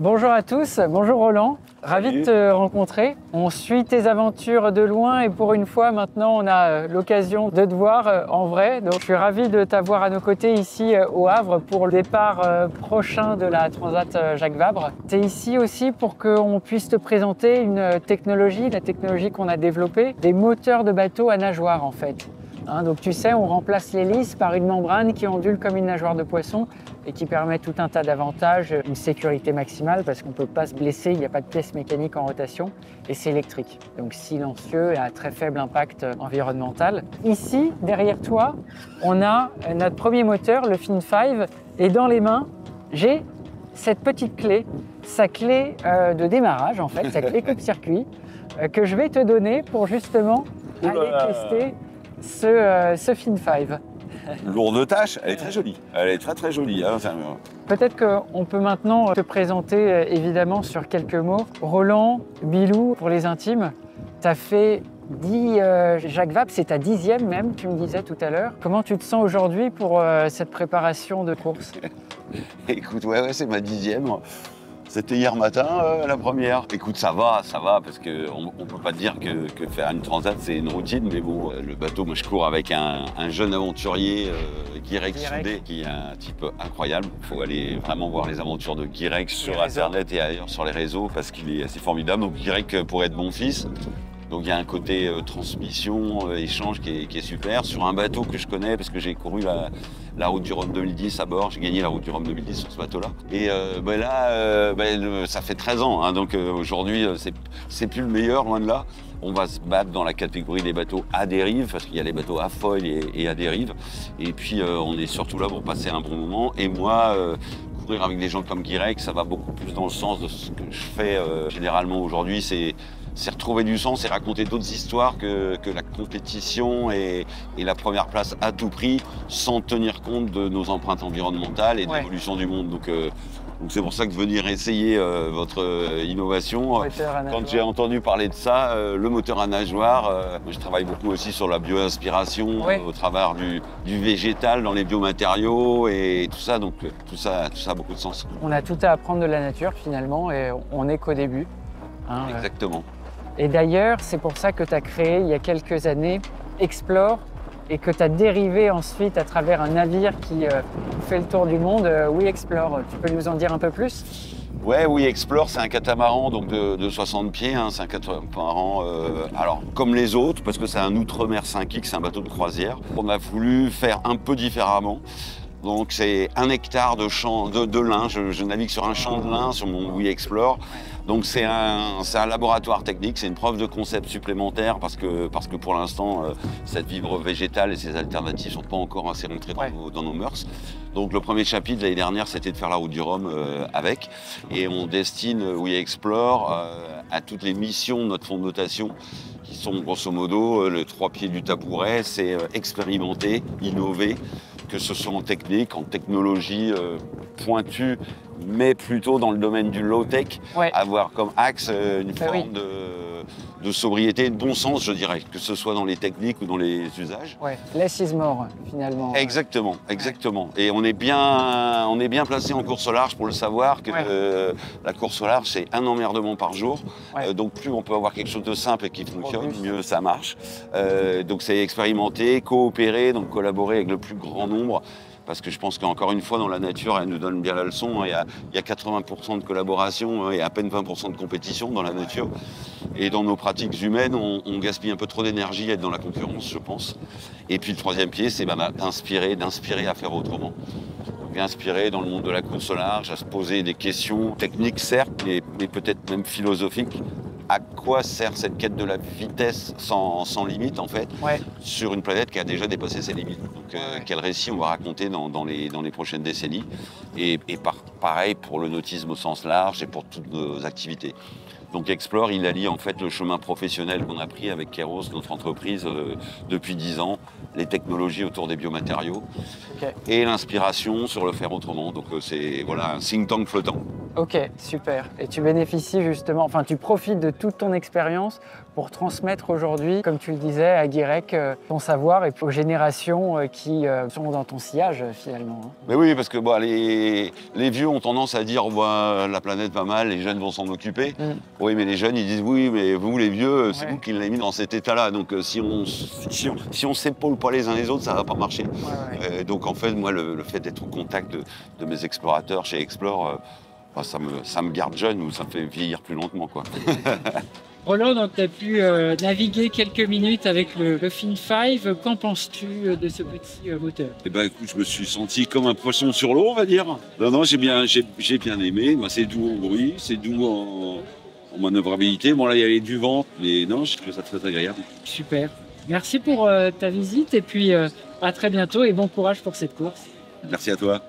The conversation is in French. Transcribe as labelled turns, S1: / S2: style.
S1: Bonjour à tous, bonjour Roland, ravi
S2: Salut.
S1: de te rencontrer. On suit tes aventures de loin et pour une fois maintenant on a l'occasion de te voir en vrai. Donc je suis ravi de t'avoir à nos côtés ici au Havre pour le départ prochain de la Transat Jacques Vabre. Tu es ici aussi pour qu'on puisse te présenter une technologie, la technologie qu'on a développée, des moteurs de bateau à nageoire en fait. Donc tu sais, on remplace l'hélice par une membrane qui ondule comme une nageoire de poisson et qui permet tout un tas d'avantages, une sécurité maximale parce qu'on ne peut pas se blesser, il n'y a pas de pièces mécaniques en rotation et c'est électrique, donc silencieux et à très faible impact environnemental. Ici, derrière toi, on a notre premier moteur, le Fin5, et dans les mains, j'ai cette petite clé, sa clé de démarrage en fait, sa clé coupe-circuit que je vais te donner pour justement aller tester ce Fin5.
S2: Lourde tâche, elle est très jolie. Elle est très jolie. Hein.
S1: Peut-être qu'on peut maintenant te présenter évidemment sur quelques mots. Roland, Bilou, pour les intimes, tu as fait 10 Jacques Vabre, c'est ta 10e même, tu me disais tout à l'heure. Comment tu te sens aujourd'hui pour cette préparation de course?
S2: Écoute, ouais, c'est ma 10e. C'était hier matin, la première. Écoute, ça va, parce qu'on ne peut pas dire que faire une transat, c'est une routine. Mais bon, le bateau, moi, je cours avec un jeune aventurier, Guirec Soudé, qui est un type incroyable. Il faut aller vraiment voir les aventures de Guirec sur Internet et ailleurs sur les réseaux, parce qu'il est assez formidable. Donc, Guirec pourrait être mon fils. Donc il y a un côté transmission, échange qui est super. Sur un bateau que je connais, parce que j'ai couru la route du Rhum 2010 à bord, j'ai gagné la route du Rhum 2010 sur ce bateau-là. Et ça fait 13 ans, hein, donc aujourd'hui c'est plus le meilleur, loin de là. On va se battre dans la catégorie des bateaux à dérive, parce qu'il y a les bateaux à foil et à dérive. Et puis on est surtout là pour passer un bon moment. Et moi, courir avec des gens comme Guirec, ça va beaucoup plus dans le sens de ce que je fais généralement aujourd'hui. C'est retrouver du sens et raconter d'autres histoires que la compétition et la première place à tout prix, sans tenir compte de nos empreintes environnementales et de l'évolution du monde. Donc c'est pour ça que venir essayer votre innovation, quand j'ai entendu parler de ça, le moteur à nageoire, je travaille beaucoup aussi sur la bio-inspiration, au travers du végétal dans les biomatériaux et tout ça, donc tout ça a beaucoup de sens.
S1: On a tout à apprendre de la nature finalement et on n'est qu'au début.
S2: Exactement.
S1: Et d'ailleurs, c'est pour ça que tu as créé il y a quelques années Explore et que tu as dérivé ensuite à travers un navire qui fait le tour du monde, We Explore. Tu peux nous en dire un peu plus?
S2: Ouais, We Explore, c'est un catamaran donc de 60 pieds. Hein, c'est un catamaran alors, comme les autres, parce que c'est un Outre-mer 5X, c'est un bateau de croisière. On a voulu faire un peu différemment. Donc c'est 1 hectare de champ de lin, je navigue sur un champ de lin sur mon We Explore. Donc c'est un laboratoire technique, c'est une preuve de concept supplémentaire parce que pour l'instant cette fibre végétale et ses alternatives ne sont pas encore assez rentrées dans nos mœurs. Donc le premier chapitre l'année dernière c'était de faire la route du Rhum avec, et on destine We Explore à toutes les missions de notre fonds de dotation qui sont grosso modo le 3 pieds du tabouret, c'est expérimenter, innover, que ce soit en technique, en technologie pointue, mais plutôt dans le domaine du low-tech, avoir comme axe une forme de sobriété et de bon sens, je dirais, que ce soit dans les techniques ou dans les usages.
S1: Less is more, finalement.
S2: Exactement. Et on est bien placé en course au large pour le savoir que la course au large, c'est un emmerdement par jour. Donc plus on peut avoir quelque chose de simple et qui fonctionne, mieux ça marche. Donc c'est expérimenter, coopérer, donc collaborer avec le plus grand nombre. Parce que je pense qu'encore une fois, dans la nature, elle nous donne bien la leçon. Il y a 80% de collaboration et à peine 20% de compétition dans la nature. Et dans nos pratiques humaines, on gaspille un peu trop d'énergie à être dans la concurrence, je pense. Et puis le troisième pied, c'est d'inspirer à faire autrement. Donc inspirer dans le monde de la course au large, à se poser des questions techniques, certes, mais peut-être même philosophiques. À quoi sert cette quête de la vitesse sans limite, en fait, sur une planète qui a déjà dépassé ses limites. Donc, quel récit on va raconter dans les prochaines décennies. Et pareil pour le nautisme au sens large et pour toutes nos activités. Donc Explore, il allie en fait le chemin professionnel qu'on a pris avec Keros, notre entreprise, depuis 10 ans, les technologies autour des biomatériaux et l'inspiration sur le faire autrement. Donc c'est voilà, un think tank flottant.
S1: Ok, super. Et tu bénéficies justement, enfin tu profites de toute ton expérience pour transmettre aujourd'hui, comme tu le disais, à Guirec, ton savoir et aux générations qui sont dans ton sillage finalement. Hein.
S2: Mais oui, parce que bah, les vieux ont tendance à dire bah, la planète va mal, les jeunes vont s'en occuper. Oui, mais les jeunes, ils disent oui, mais vous, les vieux, c'est vous qui l'avez mis dans cet état-là. Donc si on s'épaule pas les uns les autres, ça va pas marcher. Donc en fait, moi, le fait d'être au contact de mes explorateurs chez Explore, bah, ça me garde jeune ou ça me fait vieillir plus lentement, quoi.
S1: Roland, donc tu as pu naviguer quelques minutes avec le Fin 5. Qu'en penses-tu de ce petit moteur?
S3: Eh ben, écoute, je me suis senti comme un poisson sur l'eau, on va dire. Non, j'ai bien aimé. Moi, c'est doux en bruit, c'est doux en manœuvrabilité. Bon, là, il y avait du vent, mais non, je trouve ça très agréable.
S1: Super. Merci pour ta visite et puis à très bientôt et bon courage pour cette course.
S3: Merci à toi.